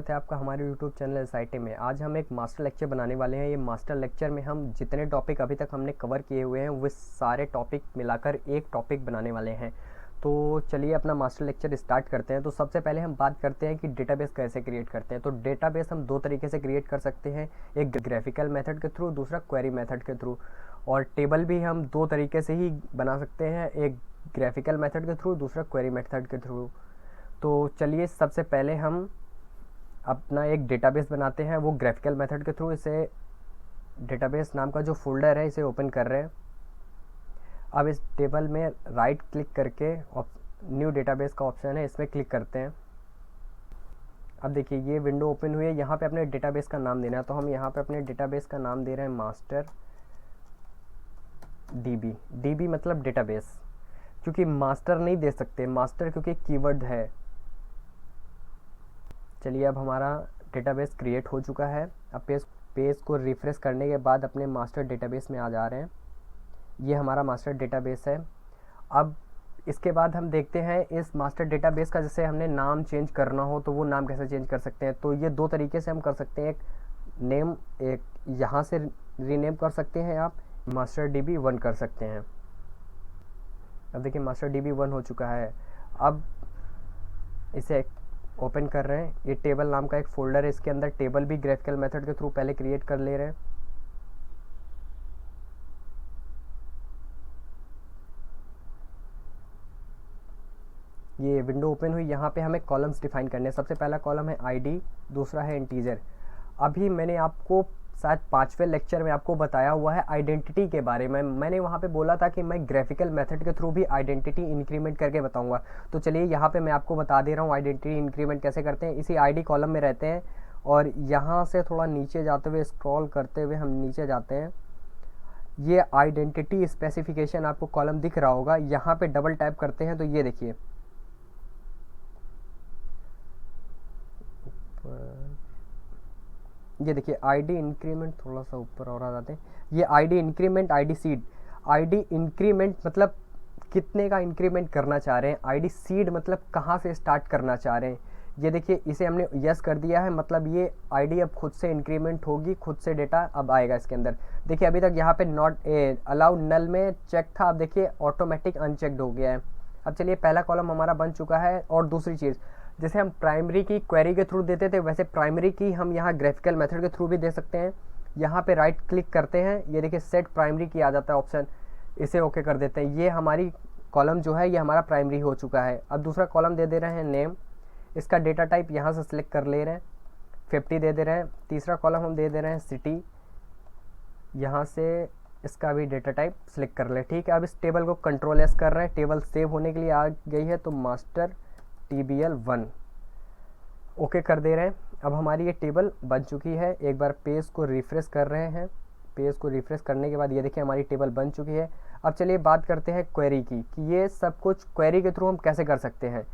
है आपका हमारे YouTube चैनल एसआईटी में। आज हम एक मास्टर लेक्चर बनाने वाले हैं। ये मास्टर लेक्चर में हम जितने टॉपिक अभी तक हमने कवर किए हुए हैं वो सारे टॉपिक मिलाकर एक टॉपिक बनाने वाले हैं। तो चलिए अपना मास्टर लेक्चर स्टार्ट करते हैं। तो सबसे पहले हम बात करते हैं कि डेटाबेस कैसे क्रिएट करते हैं। तो डेटाबेस हम दो तरीके से क्रिएट कर सकते हैं, एक ग्राफिकल मेथड के थ्रू, दूसरा क्वेरी मेथड के थ्रू। और टेबल भी हम दो तरीके से ही बना सकते हैं, एक ग्राफिकल मेथड के थ्रू, दूसरा क्वेरी मेथड के थ्रू। तो चलिए सबसे पहले हम अपना एक डेटाबेस बनाते हैं, वो ग्राफिकल मेथड के थ्रू। इसे डेटाबेस नाम का जो फोल्डर है इसे ओपन कर रहे हैं। अब इस टेबल में राइट क्लिक करके न्यू डेटाबेस का ऑप्शन है, इसमें क्लिक करते हैं। अब देखिए ये विंडो ओपन हुई है। यहाँ पे अपने डेटाबेस का नाम देना है, तो हम यहाँ पे अपने डेटाबेस का नाम दे रहे हैं मास्टर डीबी। डीबी मतलब डेटाबेस, क्योंकि मास्टर नहीं दे सकते, मास्टर क्योंकि कीवर्ड है। चलिए अब हमारा डेटाबेस क्रिएट हो चुका है। अब पेज को रिफ्रेश करने के बाद अपने मास्टर डेटाबेस में आ जा रहे हैं। ये हमारा मास्टर डेटाबेस है। अब इसके बाद हम देखते हैं इस मास्टर डेटाबेस का जैसे हमने नाम चेंज करना हो तो वो नाम कैसे चेंज कर सकते हैं। तो ये दो तरीके से हम कर सकते हैं, एक नेम, एक यहाँ से रीनेम कर सकते हैं, आप मास्टर डीबी 1 कर सकते हैं। अब देखिए मास्टर डीबी 1 हो चुका है। अब इसे ओपन कर रहे हैं। ये टेबल नाम का एक फोल्डर है, इसके अंदर टेबल भी ग्राफिकल मेथड के थ्रू पहले क्रिएट कर ले रहे हैं। ये विंडो ओपन हुई। यहाँ पे हमें कॉलम्स डिफाइन करने हैं। सबसे पहला कॉलम है आईडी, दूसरा है इंटीजर। अभी मैंने आपको शायद 5वें लेक्चर में आपको बताया हुआ है आइडेंटिटी के बारे में। मैंने वहाँ पे बोला था कि मैं ग्राफिकल मेथड के थ्रू भी आइडेंटिटी इंक्रीमेंट करके बताऊंगा। तो चलिए यहाँ पे मैं आपको बता दे रहा हूँ आइडेंटिटी इंक्रीमेंट कैसे करते हैं। इसी आईडी कॉलम में रहते हैं और यहाँ से थोड़ा नीचे जाते हुए, स्क्रॉल करते हुए हम नीचे जाते हैं। ये आइडेंटिटी स्पेसिफिकेशन आपको कॉलम दिख रहा होगा, यहाँ पे डबल टैप करते हैं तो ये देखिए ये देखिए आईडी इंक्रीमेंट, थोड़ा सा ऊपर और आ जाते हैं। ये ID increment, ID seed. ID increment मतलब कितने का इंक्रीमेंट करना चाह रहे हैं, आईडी सीड मतलब कहाँ से स्टार्ट करना चाह रहे हैं। ये देखिए इसे हमने यस कर दिया है, मतलब ये आईडी अब खुद से इंक्रीमेंट होगी, खुद से डेटा अब आएगा इसके अंदर। देखिए अभी तक यहाँ पे नॉट अलाउ नल में चेक था, अब देखिए ऑटोमेटिक अनचेक्ड हो गया है। अब चलिए पहला कॉलम हमारा बन चुका है। और दूसरी चीज़, जैसे हम प्राइमरी की क्वेरी के थ्रू देते थे, वैसे प्राइमरी की हम यहाँ ग्राफिकल मेथड के थ्रू भी दे सकते हैं। यहाँ पे राइट क्लिक करते हैं, ये देखिए सेट प्राइमरी की आ जाता है ऑप्शन, इसे ओके कर देते हैं। ये हमारी कॉलम जो है ये हमारा प्राइमरी हो चुका है। अब दूसरा कॉलम दे दे रहे हैं नेम, इसका डेटा टाइप यहाँ से सिलेक्ट कर ले रहे हैं, 50 दे दे रहे हैं। तीसरा कॉलम हम दे दे रहे हैं सिटी, यहाँ से इसका भी डेटा टाइप सिलेक्ट कर ले। ठीक है, अब इस टेबल को कंट्रोल एस कर रहे हैं, टेबल सेव होने के लिए आ गई है। तो मास्टर TBL 1 ओके कर दे रहे हैं। अब हमारी ये टेबल बन चुकी है। एक बार पेज को रिफ्रेश कर रहे हैं। पेज को रिफ्रेश करने के बाद ये देखिए हमारी टेबल बन चुकी है। अब चलिए बात करते हैं क्वेरी की, कि ये सब कुछ क्वेरी के थ्रू हम कैसे कर सकते हैं।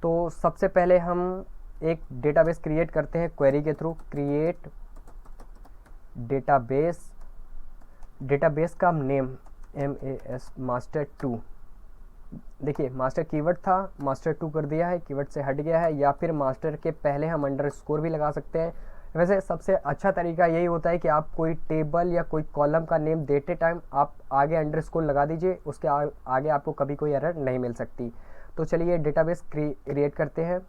तो सबसे पहले हम एक डेटाबेस क्रिएट करते हैं क्वेरी के थ्रू। क्रिएट डेटाबेस, डेटाबेस का नेम MAS मास्टर 2। देखिए मास्टर कीवर्ड था, मास्टर 2 कर दिया है, कीवर्ड से हट गया है। या फिर मास्टर के पहले हम अंडरस्कोर भी लगा सकते हैं। वैसे सबसे अच्छा तरीका यही होता है कि आप कोई टेबल या कोई कॉलम का नेम देते टाइम आप आगे अंडरस्कोर लगा दीजिए, उसके आगे आपको कभी कोई एरर नहीं मिल सकती। तो चलिए डेटाबेस क्रिएट करते हैं।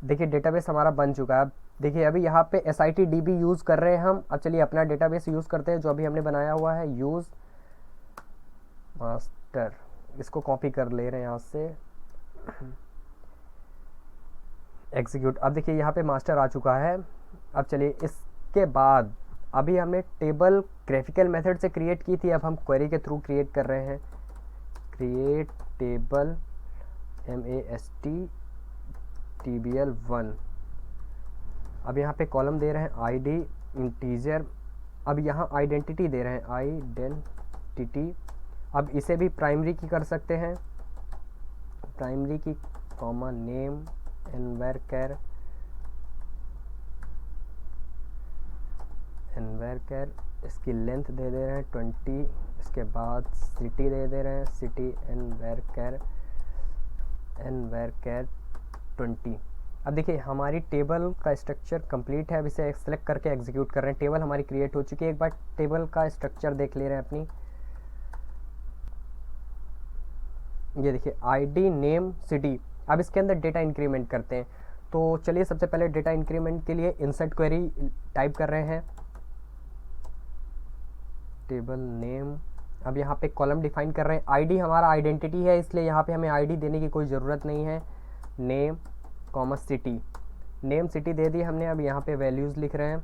देखिए डेटाबेस हमारा बन चुका है। देखिए अभी यहाँ पे SIT DB यूज़ कर रहे हैं हम। अब चलिए अपना डेटाबेस यूज़ करते हैं जो अभी हमने बनाया हुआ है, यूज़ मास्टर। इसको कॉपी कर ले रहे हैं यहाँ से, एग्जीक्यूट। अब देखिए यहाँ पे मास्टर आ चुका है। अब चलिए इसके बाद अभी हमने टेबल ग्राफिकल मेथड से क्रिएट की थी, अब हम क्वेरी के थ्रू क्रिएट कर रहे हैं। Create table MAST TBL 1। अब यहाँ पे कॉलम दे रहे हैं आईडी इंटीजर। अब यहाँ आइडेंटिटी दे रहे हैं आइडेंटिटी। अब इसे भी प्राइमरी की कर सकते हैं, प्राइमरी की कॉमा नेम एनवायरकर, इसकी लेंथ दे दे रहे हैं 20। इसके बाद सिटी दे दे रहे हैं, सिटी एनवायरकर 20। अब देखिए हमारी टेबल का स्ट्रक्चर कंप्लीट है। अब इसे सेलेक्ट करके एग्जीक्यूट कर रहे हैं। टेबल हमारी क्रिएट हो चुकी है। एक बार टेबल का स्ट्रक्चर देख ले रहे हैं अपनी। ये देखिए आईडी, नेम, सिटी। अब इसके अंदर डेटा इंक्रीमेंट करते हैं। तो चलिए सबसे पहले डेटा इंक्रीमेंट के लिए इंसर्ट क्वेरी टाइप कर रहे हैं, टेबल नेम। अब यहाँ पे कॉलम डिफाइन कर रहे हैं। आईडी हमारा आइडेंटिटी है, इसलिए यहाँ पे हमें आईडी देने की कोई ज़रूरत नहीं है। Name comma city, name city दे दी हमने। अब यहाँ पे वैल्यूज़ लिख रहे हैं।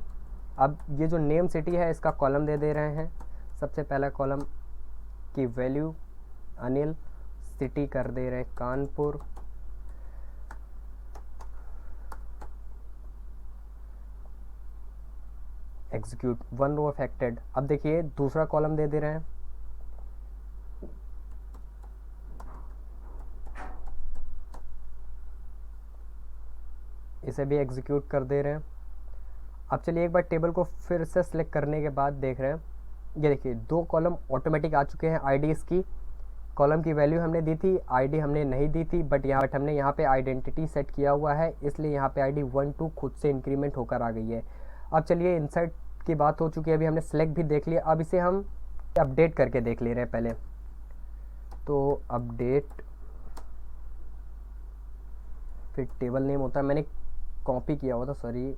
अब ये जो नेम सिटी है इसका कॉलम दे रहे हैं। सबसे पहला कॉलम की वैल्यू अनिल, सिटी कर दे रहे हैं कानपुर, एग्जीक्यूट, 1 रो अफेक्टेड। अब देखिए दूसरा कॉलम दे रहे हैं, इसे भी एग्जीक्यूट कर दे रहे हैं। अब चलिए एक बार टेबल को फिर से सिलेक्ट करने के बाद देख रहे हैं, ये देखिए 2 कॉलम ऑटोमेटिक आ चुके हैं आईडीज़ की। कॉलम की वैल्यू हमने दी थी, आईडी हमने नहीं दी थी, बट हमने यहाँ पे आइडेंटिटी सेट किया हुआ है, इसलिए यहाँ पे आईडी 1 2 खुद से इंक्रीमेंट होकर आ गई है। अब चलिए इंसर्ट की बात हो चुकी है, अभी हमने सेलेक्ट भी देख लिया। अब इसे हम अपडेट करके देख ले रहे हैं पहले। तो अपडेट, फिर टेबल नेम होता है, मैंने कॉपी किया हुआ था, सॉरी।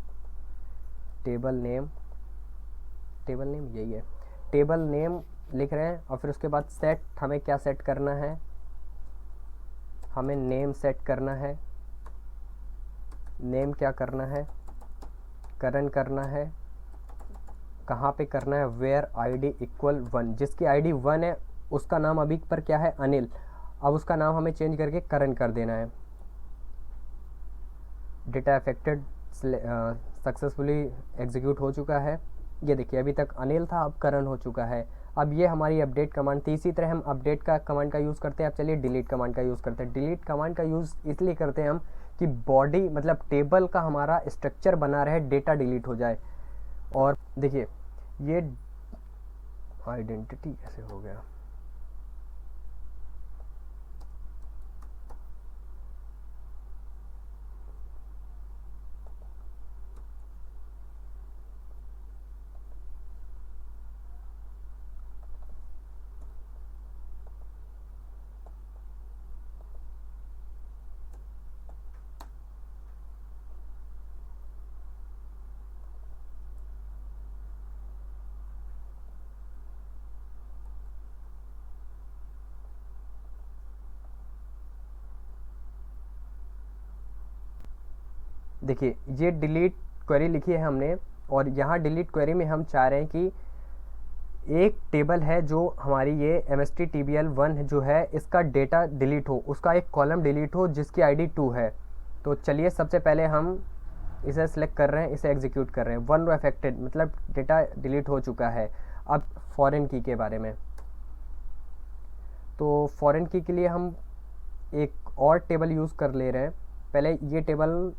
टेबल नेम यही है, टेबल नेम लिख रहे हैं। और फिर उसके बाद सेट, हमें क्या सेट करना है, हमें नेम सेट करना है। नेम क्या करना है, करंट करना है। कहाँ पे करना है, वेयर आईडी इक्वल 1, जिसकी आईडी 1 है उसका नाम अभी पर क्या है, अनिल। अब उसका नाम हमें चेंज करके करण कर देना है। डेटा अफेक्टेड सक्सेसफुली एग्जीक्यूट हो चुका है। ये देखिए अभी तक अनिल था, अब करण हो चुका है। अब ये हमारी अपडेट कमांड थी। इसी तरह हम अपडेट का कमांड का यूज़ करते हैं। अब चलिए डिलीट कमांड का यूज़ करते हैं। डिलीट कमांड का यूज़ इसलिए करते हैं हम कि बॉडी मतलब टेबल का हमारा स्ट्रक्चर बना रहे, डेटा डिलीट हो जाए। और देखिए ये आइडेंटिटी कैसे हो गया, देखिए ये डिलीट क्वेरी लिखी है हमने। और यहाँ डिलीट क्वेरी में हम चाह रहे हैं कि एक टेबल है जो हमारी ये MSTTBL1 जो है, इसका डेटा डिलीट हो, उसका एक कॉलम डिलीट हो जिसकी आईडी 2 है। तो चलिए सबसे पहले हम इसे सिलेक्ट कर रहे हैं, इसे एग्जीक्यूट कर रहे हैं। 1 रो अफेक्टेड मतलब डेटा डिलीट हो चुका है। अब फॉरेन की के बारे में, तो फॉरेन की के लिए हम एक और टेबल यूज़ कर ले रहे हैं। पहले ये टेबल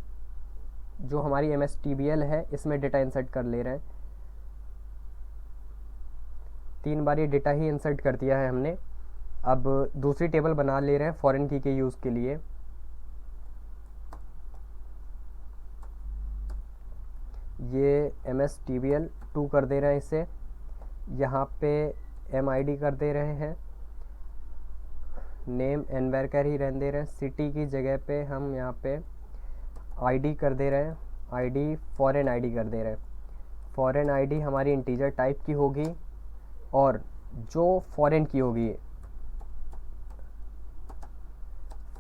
जो हमारी MSTBL है इसमें डेटा इंसर्ट कर ले रहे हैं। 3 बार ये डेटा ही इंसर्ट कर दिया है हमने। अब दूसरी टेबल बना ले रहे हैं फॉरेन की के यूज़ के लिए। ये MSTBL2 कर दे रहे हैं इसे। यहाँ पे MID कर दे रहे हैं, नेम एनवर्कर ही रहने दे रहे हैं। सिटी की जगह पे हम यहाँ पे आईडी कर दे रहे हैं, आईडी फॉरेन आईडी कर दे रहे हैं। फॉरेन आईडी हमारी इंटीजर टाइप की होगी और जो फॉरेन की होगी,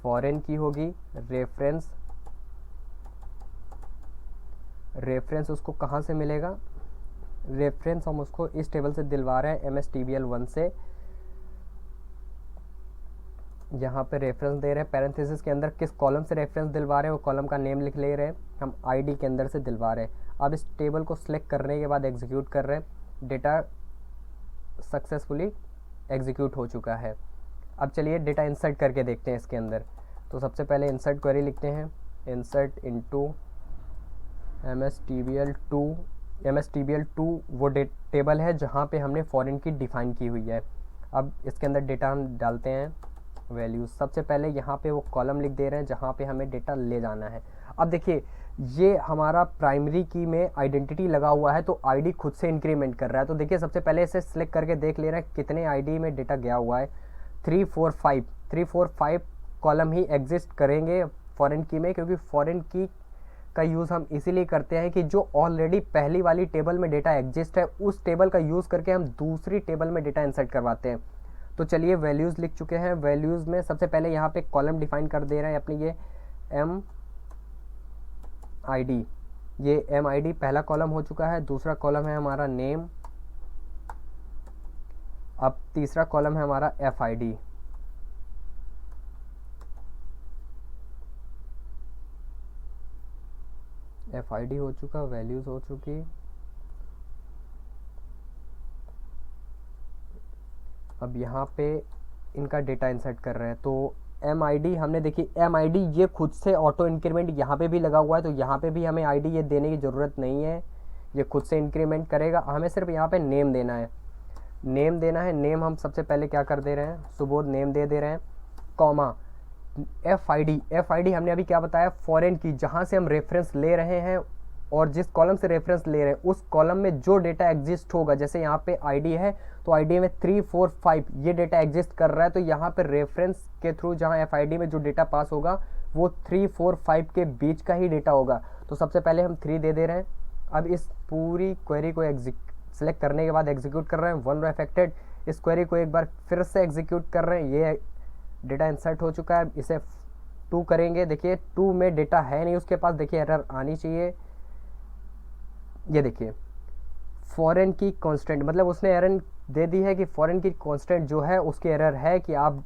फॉरेन की होगी रेफरेंस। रेफरेंस उसको कहाँ से मिलेगा, रेफरेंस हम उसको इस टेबल से दिलवा रहे हैं MSTBL1 से। यहाँ पे रेफरेंस दे रहे हैं, पैरेंथेसिस के अंदर किस कॉलम से रेफरेंस दिलवा रहे हैं वो कॉलम का नेम लिख ले रहे हैं। हम आईडी के अंदर से दिलवा रहे हैं। अब इस टेबल को सिलेक्ट करने के बाद एग्जीक्यूट कर रहे हैं। डेटा सक्सेसफुली एग्जीक्यूट हो चुका है। अब चलिए डेटा इंसर्ट करके देखते हैं इसके अंदर। तो सबसे पहले इंसर्ट क्वेरी लिखते हैं, इंसर्ट इनटू MSTBL2। MSTBL2 वो टेबल है जहाँ पे हमने फॉरेन की डिफाइन की हुई है। अब इसके अंदर डेटा हम डालते हैं, वैल्यूज। सबसे पहले यहाँ पे वो कॉलम लिख दे रहे हैं जहाँ पे हमें डेटा ले जाना है। अब देखिए ये हमारा प्राइमरी की में आइडेंटिटी लगा हुआ है तो आईडी खुद से इंक्रीमेंट कर रहा है। तो देखिए सबसे पहले इसे सिलेक्ट करके देख ले रहे हैं कितने आईडी में डेटा गया हुआ है। 345 कॉलम ही एग्जिस्ट करेंगे फॉरेन की में, क्योंकि फॉरेन की का यूज़ हम इसीलिए करते हैं कि जो ऑलरेडी पहली वाली टेबल में डेटा एग्जिस्ट है उस टेबल का यूज़ करके हम दूसरी टेबल में डेटा इंसर्ट करवाते हैं। तो चलिए वैल्यूज़ लिख चुके हैं। वैल्यूज़ में सबसे पहले यहाँ पे कॉलम डिफाइन कर दे रहे हैं अपनी, ये एम आई डी, ये एम आई डी पहला कॉलम हो चुका है। दूसरा कॉलम है हमारा नेम, अब तीसरा कॉलम है हमारा F I D. F I D हो चुका, वैल्यूज़ हो चुकी। अब यहाँ पे इनका डेटा इंसर्ट कर रहे हैं। तो एम आई डी हमने देखी, एम आई डी ये खुद से ऑटो इंक्रीमेंट यहाँ पे भी लगा हुआ है, तो यहाँ पे भी हमें आई डी ये देने की ज़रूरत नहीं है, ये खुद से इंक्रीमेंट करेगा। हमें सिर्फ यहाँ पे नेम देना है, नेम देना है। नेम हम सबसे पहले क्या कर दे रहे हैं, सुबोध नेम दे रहे हैं, कॉमा एफ आई डी हमने अभी क्या बताया, फॉरेन की जहाँ से हम रेफरेंस ले रहे हैं और जिस कॉलम से रेफरेंस ले रहे हैं उस कॉलम में जो डेटा एग्जिस्ट होगा। जैसे यहाँ पे आईडी है तो आईडी में 345 ये डेटा एग्जिस्ट कर रहा है, तो यहाँ पे रेफरेंस के थ्रू जहाँ एफआईडी में जो डेटा पास होगा वो 345 के बीच का ही डेटा होगा। तो सबसे पहले हम 3 दे रहे हैं। अब इस पूरी क्वेरी को सेलेक्ट करने के बाद एग्जीक्यूट कर रहे हैं, 1 रो अफेक्टेड। इस क्वेरी को एक बार फिर से एग्जीक्यूट कर रहे हैं, ये डेटा इंसर्ट हो चुका है। इसे 2 करेंगे, देखिए 2 में डेटा है नहीं उसके पास, देखिए एरर आनी चाहिए। ये देखिए फॉरेन की कांस्टेंट, मतलब उसने एरर दे दी है कि फॉरेन की कांस्टेंट जो है उसकी एरर है कि आप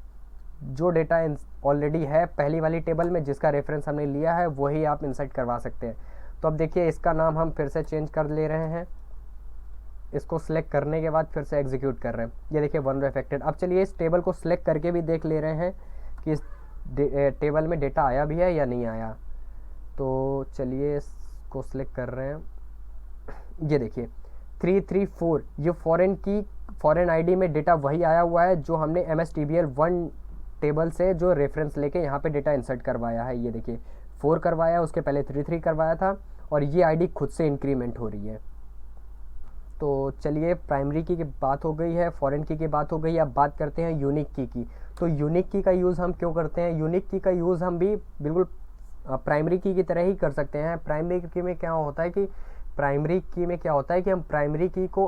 जो डेटा ऑलरेडी है पहली वाली टेबल में जिसका रेफरेंस हमने लिया है वही आप इंसर्ट करवा सकते हैं। तो अब देखिए इसका नाम हम फिर से चेंज कर ले रहे हैं, इसको सिलेक्ट करने के बाद फिर से एग्जीक्यूट कर रहे हैं। ये देखिए 1 रो अफेक्टेड। अब चलिए इस टेबल को सिलेक्ट करके भी देख ले रहे हैं कि इस टेबल में डेटा आया भी है या नहीं आया। तो चलिए इसको सिलेक्ट कर रहे हैं, ये देखिए 334 ये फॉरेन आईडी में डेटा वही आया हुआ है जो हमने MSTBL1 टेबल से जो रेफरेंस लेके यहाँ पे डेटा इंसर्ट करवाया है। ये देखिए 4 करवाया, उसके पहले 33 करवाया था, और ये आईडी खुद से इंक्रीमेंट हो रही है। तो चलिए प्राइमरी की बात हो गई है, फॉरेन की बात हो गई, अब बात करते हैं यूनिक की। तो यूनिक की का यूज़ हम क्यों करते हैं, यूनिक की का यूज़ हम भी बिल्कुल प्राइमरी की तरह ही कर सकते हैं। प्राइमरी की में क्या होता है कि हम प्राइमरी की को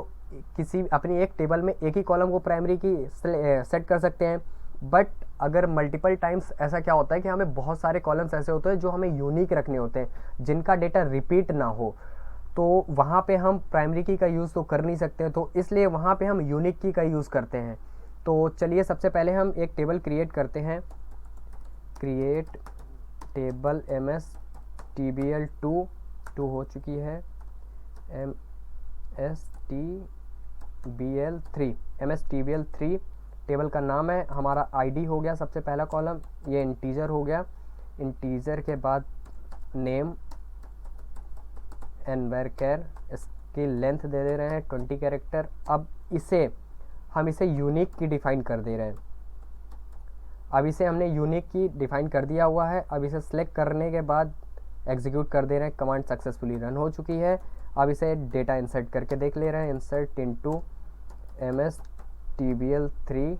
किसी अपनी एक टेबल में एक ही कॉलम को प्राइमरी की सेट कर सकते हैं। बट अगर मल्टीपल टाइम्स ऐसा क्या होता है कि हमें बहुत सारे कॉलम्स ऐसे होते हैं जो हमें यूनिक रखने होते हैं, जिनका डेटा रिपीट ना हो, तो वहाँ पे हम प्राइमरी की का यूज़ तो कर नहीं सकते, तो इसलिए वहाँ पे हम यूनिक की का यूज़ करते हैं। तो चलिए सबसे पहले हम एक टेबल क्रिएट करते हैं, क्रिएट टेबल MSTBL2 हो चुकी है, MSTBL3 टेबल का नाम है, हमारा आईडी हो गया सबसे पहला कॉलम, ये इंटीजर हो गया। इंटीजर के बाद नेम एंड वैरचर, इसकी लेंथ दे रहे हैं 20 कैरेक्टर। अब हम इसे यूनिक की डिफाइन कर दे रहे हैं। अब इसे हमने यूनिक की डिफाइन कर दिया हुआ है। अब इसे सेलेक्ट करने के बाद एग्जीक्यूट कर दे रहे हैं, कमांड सक्सेसफुली रन हो चुकी है। अब इसे डेटा इंसर्ट करके देख ले रहे हैं, इंसर्ट इनटू MSTBL3।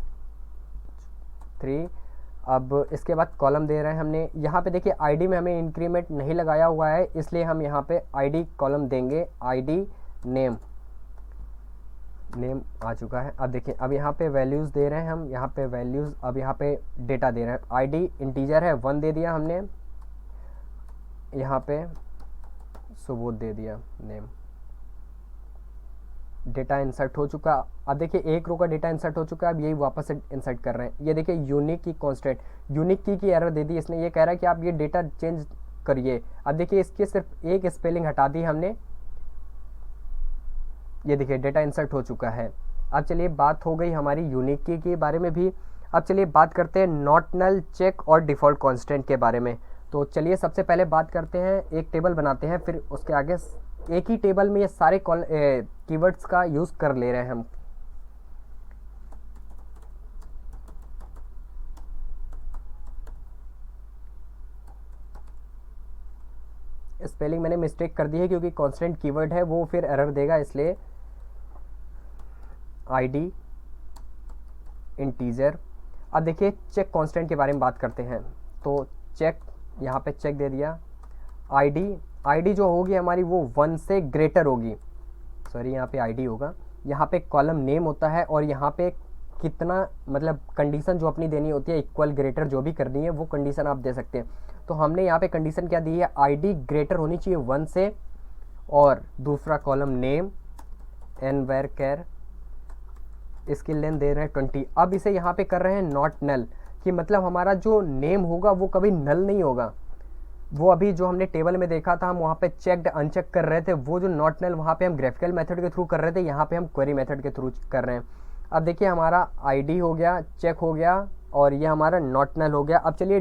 अब इसके बाद कॉलम दे रहे हैं हमने, यहाँ पे देखिए आईडी में हमें इंक्रीमेंट नहीं लगाया हुआ है, इसलिए हम यहाँ पे आईडी कॉलम देंगे, आईडी नेम आ चुका है। अब देखिए अब यहाँ पे वैल्यूज़ दे रहे हैं हम, यहाँ पे वैल्यूज़, अब यहाँ पे डेटा दे रहे हैं। आईडी इंटीजर है 1 दे दिया हमने, यहाँ पे सुबोध दे दिया नेम, डेटा इंसर्ट हो चुका। अब देखिए एक रो का डेटा इंसर्ट हो चुका है, अब यही वापस से इंसर्ट कर रहे हैं। ये देखिए यूनिक की कांस्टेंट, यूनिक की एरर दे दी इसने, ये कह रहा है कि आप ये डेटा चेंज करिए। अब देखिए इसकी सिर्फ एक स्पेलिंग हटा दी हमने, ये देखिए डेटा इंसर्ट हो चुका है। अब चलिए बात हो गई हमारी यूनिक की के बारे में भी। अब चलिए बात करते हैं नॉट नल चेक और डिफ़ॉल्ट कांस्टेंट के बारे में। तो चलिए सबसे पहले बात करते हैं, एक टेबल बनाते हैं, फिर उसके आगे एक ही टेबल में ये सारे कीवर्ड्स का यूज़ कर ले रहे हैं हम। स्पेलिंग मैंने मिस्टेक कर दी है क्योंकि कांस्टेंट कीवर्ड है, वो फिर एरर देगा, इसलिए आईडी इंटीजर। अब देखिए चेक कांस्टेंट के बारे में बात करते हैं। तो चेक, यहाँ पे चेक दे दिया। आईडी जो होगी हमारी वो 1 से ग्रेटर होगी, सॉरी यहाँ पे आईडी होगा। यहाँ पे कॉलम नेम होता है और यहाँ पे कितना, मतलब कंडीशन जो अपनी देनी होती है इक्वल ग्रेटर जो भी करनी है वो कंडीशन आप दे सकते हैं। तो हमने यहाँ पे कंडीशन क्या दी है, आईडी ग्रेटर होनी चाहिए 1 से, और दूसरा कॉलम नेम एन वेर कैर, इसकी लेंथ दे रहे हैं 20। अब इसे यहाँ पे कर रहे हैं नॉट नल, कि मतलब हमारा जो नेम होगा वो कभी नल नहीं होगा। वो अभी जो हमने टेबल में देखा था, हम वहाँ पे चेक्ड अनचेक कर रहे थे, वो जो नॉट नल वहाँ पे हम ग्राफिकल मेथड के थ्रू कर रहे थे, यहाँ पे हम क्वेरी मेथड के थ्रू कर रहे हैं। अब देखिए हमारा आईडी हो गया, चेक हो गया, और ये हमारा नॉट नल हो गया। अब चलिए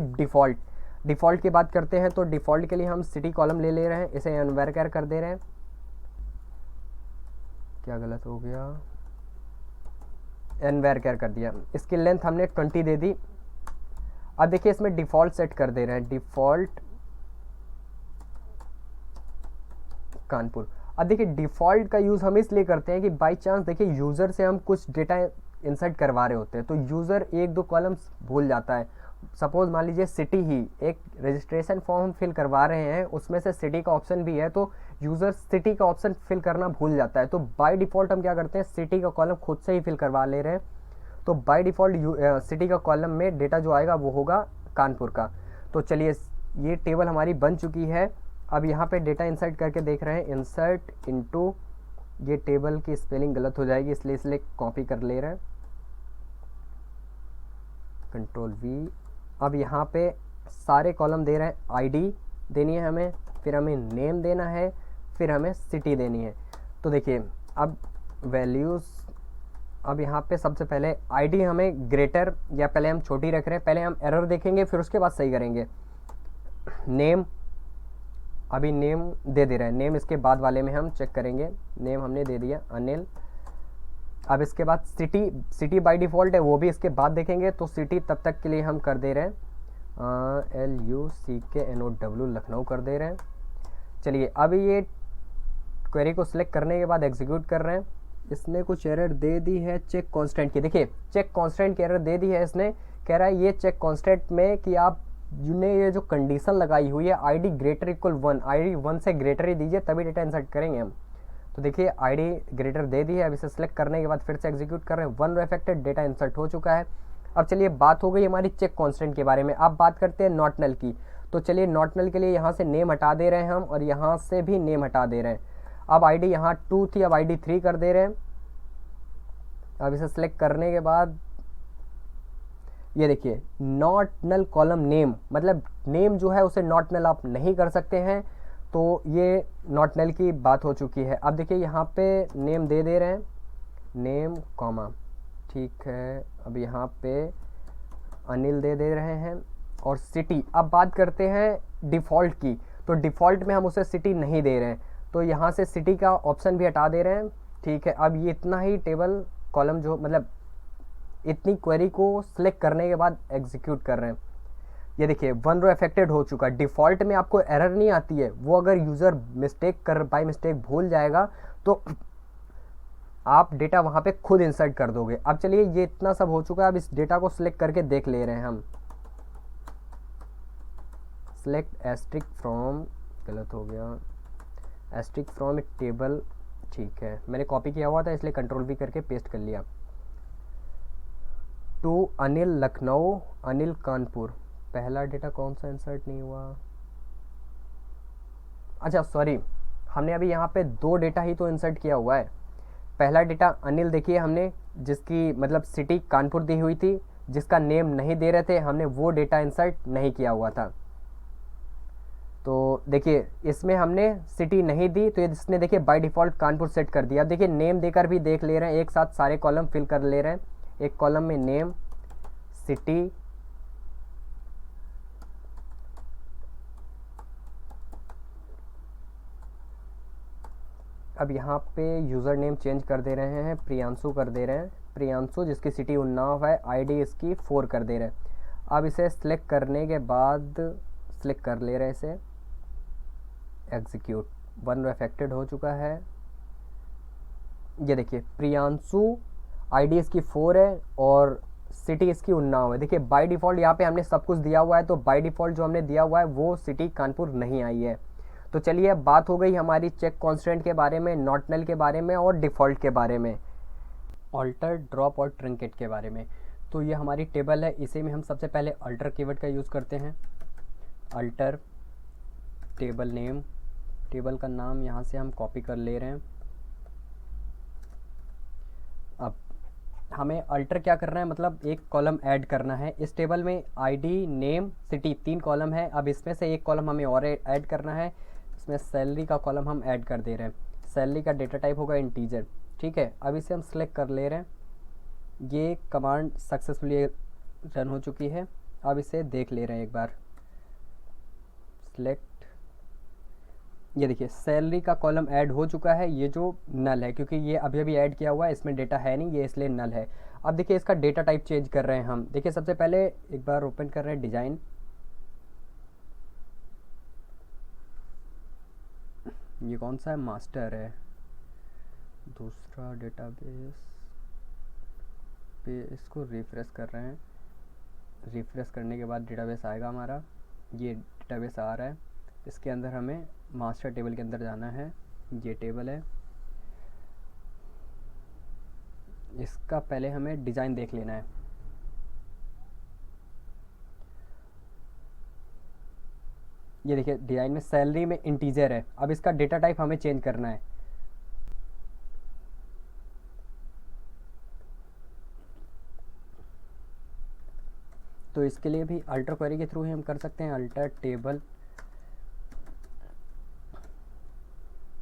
डिफ़ॉल्ट की बात करते हैं। तो डिफ़ॉल्ट के लिए हम सिटी कॉलम ले रहे हैं, इसे अनवेरकेयर कर दे रहे हैं। क्या गलत हो गया, अनवेरकेयर कर दिया। इसकी लेंथ हमने 20 दे दी। अब देखिए इसमें डिफ़ॉल्ट सेट कर दे रहे हैं, डिफ़ॉल्ट कानपुर। अब देखिए डिफ़ॉल्ट का यूज़ हम इसलिए करते हैं कि बाई चांस देखिए यूज़र से हम कुछ डेटा इंसर्ट करवा रहे होते हैं, तो यूज़र 1-2 कॉलम्स भूल जाता है। सपोज मान लीजिए सिटी ही, एक रजिस्ट्रेशन फॉर्म फिल करवा रहे हैं, उसमें से सिटी का ऑप्शन भी है, तो यूज़र सिटी का ऑप्शन फिल करना भूल जाता है। तो बाय डिफ़ॉल्ट हम क्या करते हैं, सिटी का कॉलम खुद से ही फिल करवा ले रहे हैं। तो बाय डिफ़ॉल्ट सिटी का कॉलम में डेटा जो आएगा वो होगा कानपुर का। तो चलिए ये टेबल हमारी बन चुकी है। अब यहाँ पे डेटा इंसर्ट करके देख रहे हैं, इंसर्ट इनटू, ये टेबल की स्पेलिंग गलत हो जाएगी इसलिए कॉपी कर ले रहे हैं, कंट्रोल वी। अब यहाँ पे सारे कॉलम दे रहे हैं, आईडी देनी है हमें, फिर हमें नेम देना है, फिर हमें सिटी देनी है। तो देखिए अब वैल्यूज़, अब यहाँ पे सबसे पहले आईडी हमें ग्रेटर, या पहले हम छोटी रख रहे हैं, पहले हम एरर देखेंगे फिर उसके बाद सही करेंगे। नेम, अभी नेम दे रहे हैं, नेम इसके बाद वाले में हम चेक करेंगे। नेम हमने दे दिया अनिल। अब इसके बाद सिटी बाय डिफ़ॉल्ट है, वो भी इसके बाद देखेंगे। तो सिटी तब तक के लिए हम कर दे रहे हैं LUCKNOW, लखनऊ कर दे रहे हैं। चलिए अब ये क्वेरी को सिलेक्ट करने के बाद एग्जीक्यूट कर रहे हैं। इसने कुछ एरर दे दी है चेक कांस्टेंट की, देखिए चेक कांस्टेंट की एरर दे दी है इसने। कह रहा है ये चेक कांस्टेंट में कि आप ने ये जो कंडीशन लगाई हुई है आईडी ग्रेटर इक्वल 1, आईडी 1 से ग्रेटर ही दीजिए तभी डेटा इंसर्ट करेंगे हम। तो देखिए आईडी ग्रेटर दे दी है। अब इसे सेलेक्ट करने के बाद फिर से एग्जीक्यूट कर रहे हैं। 1 रो अफेक्टेड, डेटा इंसर्ट हो चुका है। अब चलिए बात हो गई हमारी चेक कांस्टेंट के बारे में। अब बात करते हैं नॉट नल की। तो चलिए नॉट नल के लिए यहाँ से नेम हटा दे रहे हैं हम, और यहाँ से भी नेम हटा दे रहे हैं। अब आईडी यहाँ 2 थी, अब आईडी 3 कर दे रहे हैं। अब इसे सेलेक्ट करने के बाद ये देखिए नॉट नल कॉलम नेम, मतलब नेम जो है उसे नॉट नल आप नहीं कर सकते हैं। तो ये नॉट नल की बात हो चुकी है। अब देखिए यहाँ पे नेम दे रहे हैं, नेम कॉमा, ठीक है। अब यहाँ पे अनिल दे रहे हैं, और सिटी। अब बात करते हैं डिफ़ॉल्ट की। तो डिफ़ॉल्ट में हम उसे सिटी नहीं दे रहे हैं, तो यहाँ से सिटी का ऑप्शन भी हटा दे रहे हैं, ठीक है। अब ये इतना ही टेबल कॉलम जो, मतलब इतनी क्वेरी को सिलेक्ट करने के बाद एग्जीक्यूट कर रहे हैं। ये देखिए 1 रो अफेक्टेड हो चुका। डिफ़ॉल्ट में आपको एरर नहीं आती है, वो अगर यूज़र बाय मिस्टेक भूल जाएगा तो आप डेटा वहाँ पे खुद इंसर्ट कर दोगे। अब चलिए ये इतना सब हो चुका है। अब इस डेटा को सिलेक्ट करके देख ले रहे हैं हम। सिलेक्ट एस्ट्रिक फ्रॉम, गलत हो गया, एस्ट्रिक फ्रॉम ए टेबल, ठीक है। मैंने कॉपी किया हुआ था इसलिए कंट्रोल V करके पेस्ट कर लिया। टू अनिल लखनऊ, अनिल कानपुर। पहला डेटा कौन सा इंसर्ट नहीं हुआ, अच्छा सॉरी, हमने अभी यहाँ पे 2 डेटा ही तो इंसर्ट किया हुआ है। पहला डेटा अनिल देखिए हमने, जिसकी मतलब सिटी कानपुर दी हुई थी, जिसका नेम नहीं दे रहे थे, हमने वो डेटा इंसर्ट नहीं किया हुआ था। तो देखिए इसमें हमने सिटी नहीं दी, तो इसने देखिए बाय डिफ़ॉल्ट कानपुर सेट कर दिया। देखिए नेम देकर भी देख ले रहे हैं, एक साथ सारे कॉलम फिल कर ले रहे हैं। एक कॉलम में नेम, सिटी, अब यहाँ पे यूज़र नेम चेंज कर दे रहे हैं, प्रियांशु कर दे रहे हैं, प्रियांशु जिसकी सिटी उन्नाव है, आईडी इसकी 4 कर दे रहे हैं। अब इसे सिलेक्ट करने के बाद सिलेक्ट कर ले रहे हैं, इसे एग्जीक्यूट। 1 रो अफेक्टेड हो चुका है। ये देखिए प्रियांशु, आईडी इसकी 4 है और सिटी इसकी उन्नाव है। देखिए बाय डिफ़ॉल्ट यहाँ पे हमने सब कुछ दिया हुआ है, तो बाय डिफ़ॉल्ट जो हमने दिया हुआ है वो सिटी कानपुर नहीं आई है। तो चलिए अब बात हो गई हमारी चेक कॉन्स्टेंट के बारे में, नॉट नल के बारे में और डिफ़ॉल्ट के बारे में, ऑल्टर, ड्रॉप और ट्रिंकेट के बारे में। तो ये हमारी टेबल है, इसे में हम सबसे पहले अल्टर कीवर्ड का यूज़ करते हैं। अल्टर टेबल नेम, टेबल का नाम यहाँ से हम कॉपी कर ले रहे हैं। अब हमें अल्टर क्या करना है, मतलब एक कॉलम ऐड करना है इस टेबल में। आईडी, नेम, सिटी 3 कॉलम है। अब इसमें से एक कॉलम हमें और ऐड करना है, इसमें सैलरी का कॉलम हम ऐड कर दे रहे हैं। सैलरी का डेटा टाइप होगा इंटीजर, ठीक है। अब इसे हम सिलेक्ट कर ले रहे हैं। ये कमांड सक्सेसफुली रन हो चुकी है। अब इसे देख ले रहे हैं एक बार। सिलेक्ट, ये देखिए सैलरी का कॉलम ऐड हो चुका है। ये जो नल है, क्योंकि ये अभी अभी ऐड किया हुआ है, इसमें डेटा है नहीं, ये इसलिए नल है। अब देखिए इसका डेटा टाइप चेंज कर रहे हैं हम। देखिए सबसे पहले एक बार ओपन कर रहे हैं डिज़ाइन। ये कौन सा है, मास्टर है। दूसरा डेटाबेस पे इसको रिफ्रेश कर रहे हैं। रिफ्रेश करने के बाद डेटाबेस आएगा हमारा। ये डेटाबेस आ रहा है, इसके अंदर हमें मास्टर टेबल के अंदर जाना है। ये टेबल है, इसका पहले हमें डिज़ाइन देख लेना है। ये देखिए डिज़ाइन में सैलरी में इंटीजर है। अब इसका डेटा टाइप हमें चेंज करना है। तो इसके लिए भी अल्टर क्वेरी के थ्रू ही हम कर सकते हैं। अल्टर टेबल,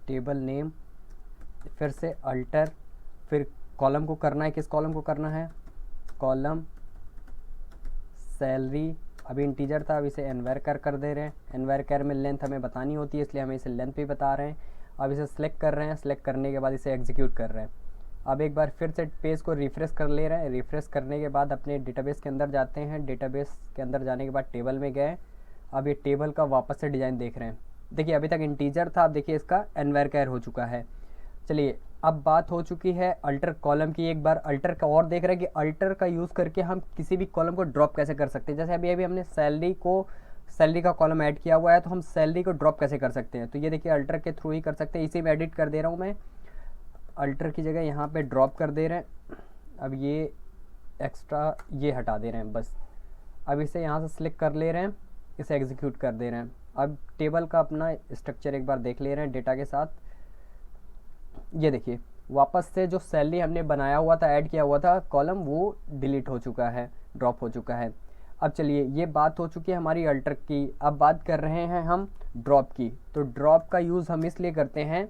टेबल नेम, फिर से अल्टर, फिर कॉलम को करना है। किस कॉलम को करना है, कॉलम सैलरी। अभी इंटीजर था, अब इसे एनवायर कर दे रहे हैं। एनवायर कर में लेंथ हमें बतानी होती है, इसलिए हमें इसे लेंथ भी बता रहे हैं। अब इसे सिलेक्ट कर रहे हैं। सिलेक्ट करने के बाद इसे एग्जीक्यूट कर रहे हैं। अब एक बार फिर से पेज को रिफ्रेश कर ले रहे हैं। रिफ्रेश करने के बाद अपने डेटाबेस के अंदर जाते हैं। डेटाबेस के अंदर जाने के बाद टेबल में गए। अब ये टेबल का वापस से डिज़ाइन देख रहे हैं। देखिए अभी तक इंटीजर था, अब देखिए इसका एनवायर कैर हो चुका है। चलिए अब बात हो चुकी है अल्टर कॉलम की। एक बार अल्टर का और देख रहे हैं कि अल्टर का यूज़ करके हम किसी भी कॉलम को ड्रॉप कैसे कर सकते हैं। जैसे अभी अभी हमने सैलरी का कॉलम ऐड किया हुआ है, तो हम सैलरी को ड्रॉप कैसे कर सकते हैं। तो ये देखिए अल्टर के थ्रू ही कर सकते हैं। इसी में एडिट कर दे रहा हूँ मैं। अल्टर की जगह यहाँ पे ड्रॉप कर दे रहे हैं। अब ये एक्स्ट्रा ये हटा दे रहे हैं बस। अब इसे यहाँ से सिलेक्ट कर ले रहे हैं, इसे एग्जीक्यूट कर दे रहे हैं। अब टेबल का अपना स्ट्रक्चर एक बार देख ले रहे हैं डेटा के साथ। ये देखिए वापस से जो सैलरी हमने बनाया हुआ था, ऐड किया हुआ था कॉलम, वो डिलीट हो चुका है, ड्रॉप हो चुका है। अब चलिए ये बात हो चुकी है हमारी अल्टर की। अब बात कर रहे हैं हम ड्रॉप की। तो ड्रॉप का यूज़ हम इसलिए करते हैं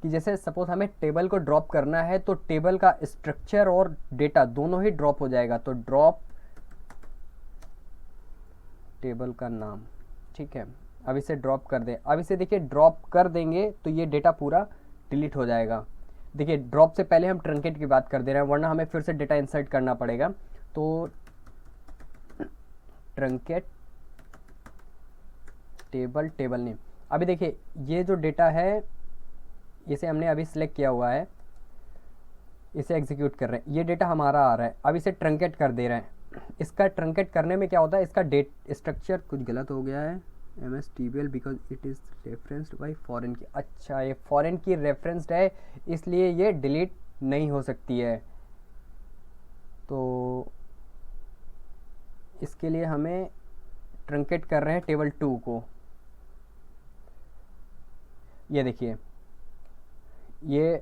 कि जैसे सपोज हमें टेबल को ड्रॉप करना है, तो टेबल का स्ट्रक्चर और डेटा दोनों ही ड्रॉप हो जाएगा। तो ड्रॉप टेबल का नाम, ठीक है। अब इसे ड्रॉप कर दें। अब इसे देखिए ड्रॉप कर देंगे तो ये डेटा पूरा डिलीट हो जाएगा। देखिए ड्रॉप से पहले हम ट्रंकेट की बात कर दे रहे हैं, वरना हमें फिर से डेटा इंसर्ट करना पड़ेगा। तो ट्रंकेट टेबल नेम। अभी देखिए ये जो डेटा है इसे हमने अभी सिलेक्ट किया हुआ है, इसे एग्जीक्यूट कर रहे हैं। ये डेटा हमारा आ रहा है। अब इसे ट्रंकेट कर दे रहे हैं। इसका ट्रंकेट करने में क्या होता है, इसका डेट स्ट्रक्चर कुछ गलत हो गया है। MSTBL because it is referenced by foreign की। अच्छा ये फॉरेन की रेफरेंस्ड है, इसलिए ये डिलीट नहीं हो सकती है। तो इसके लिए हमें ट्रंकेट कर रहे हैं टेबल 2 को। ये देखिए ये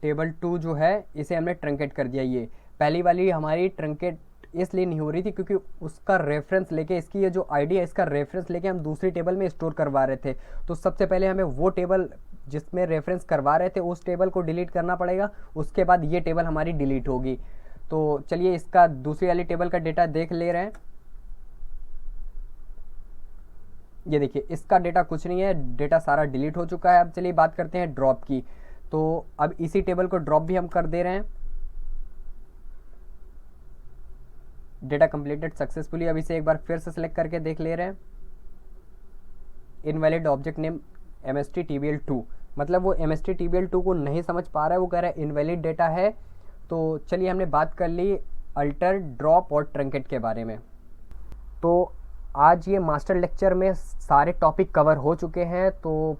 टेबल 2 जो है इसे हमने ट्रंकेट कर दिया। ये पहली वाली हमारी ट्रंकेट इसलिए नहीं हो रही थी क्योंकि उसका रेफरेंस लेके, इसकी ये जो आईडी है इसका रेफरेंस लेके हम दूसरी टेबल में स्टोर करवा रहे थे। तो सबसे पहले हमें वो टेबल जिसमें रेफरेंस करवा रहे थे उस टेबल को डिलीट करना पड़ेगा, उसके बाद ये टेबल हमारी डिलीट होगी। तो चलिए इसका दूसरी वाली टेबल का डेटा देख ले रहे हैं। ये देखिए इसका डेटा कुछ नहीं है, डेटा सारा डिलीट हो चुका है। अब चलिए बात करते हैं ड्रॉप की। तो अब इसी टेबल को ड्रॉप भी हम कर दे रहे हैं। Data completed successfully. अब इसे एक बार फिर से सिलेक्ट करके देख ले रहे हैं। इनवैलिड ऑब्जेक्ट नेम MST-TBL2, मतलब वो MST-TBL2 को नहीं समझ पा रहा है, वो कह रहा है इनवैलिड डेटा है। तो चलिए हमने बात कर ली अल्टर, ड्रॉप और ट्रंकेट के बारे में। तो आज ये मास्टर लेक्चर में सारे टॉपिक कवर हो चुके हैं। तो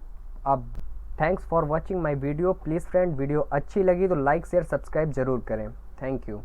अब thanks for watching my video. Please friend, video अच्छी लगी तो लाइक शेयर सब्सक्राइब ज़रूर करें। Thank you.